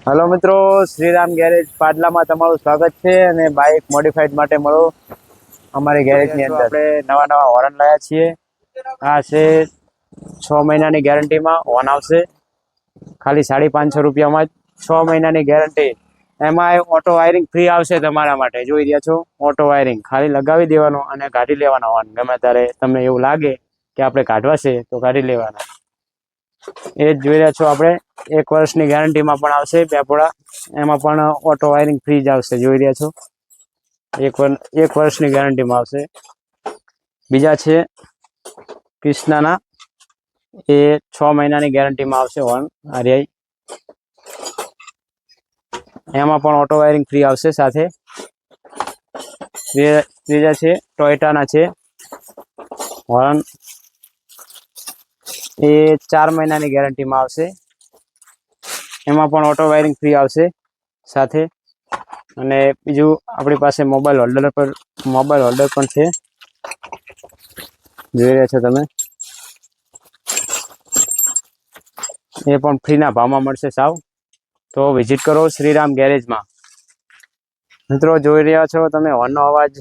Hello मित्रों, Shriram garage पाटलाમાં તમારું સ્વાગત છે અને બાઇક મોડિફાઈડ માટે મળો અમારી ગેરેજની અંદર આપણે નવા હોર્ન લાવ્યા છીએ। આ છે 6 મહિનાની ગેરંટીમાં હોર્ન આવશે, ખાલી 550 રૂપિયામાં જ 6 મહિનાની ગેરંટી। એમાં ઓટો વાયરિંગ ફ્રી આવશે તમારા માટે। જોઈ રહ્યા છો, ઓટો વાયરિંગ ખાલી લગાવી દેવાનો અને કાઢી લેવાના હોર્ન। ગમે ત્યારે તમને એવું લાગે કે આપણે કાઢવા છે તો કાઢી લેવાના। એ જ જોઈ રહ્યા છો આપણે। 1 વર્ષની ગેરંટીમાં પણ આવશે પેપોડા, એમાં પણ ઓટો વાયરિંગ ફ્રી જ આવશે। જોઈ રહ્યા છો, 1 વર્ષની ગેરંટીમાં આવશે। બીજા છે ક્રિષ્નાના, એ 6 મહિનાની ગેરંટીમાં આવશે હોર્ન આર્યાઈ, એમાં પણ ઓટો વાયરિંગ ફ્રી આવશે સાથે। ત્રીજા છે ટોયોટાના છે હોર્ન, એ 4 મહિનાની ગેરંટીમાં આવશે, એમાં પણ ઓટો વાયરિંગ ફ્રી આવશે સાથે। અને બીજું આપણી પાસે મોબાઈલ હોલ્ડર પણ છે, જોઈ રહ્યા છો તમે। એ પણ ફ્રીના ભાવમાં મળશે સાવ। તો વિઝિટ કરો શ્રીરામ ગેરેજમાં। મિત્રો જોઈ રહ્યા છો તમે હોર્નનો અવાજ,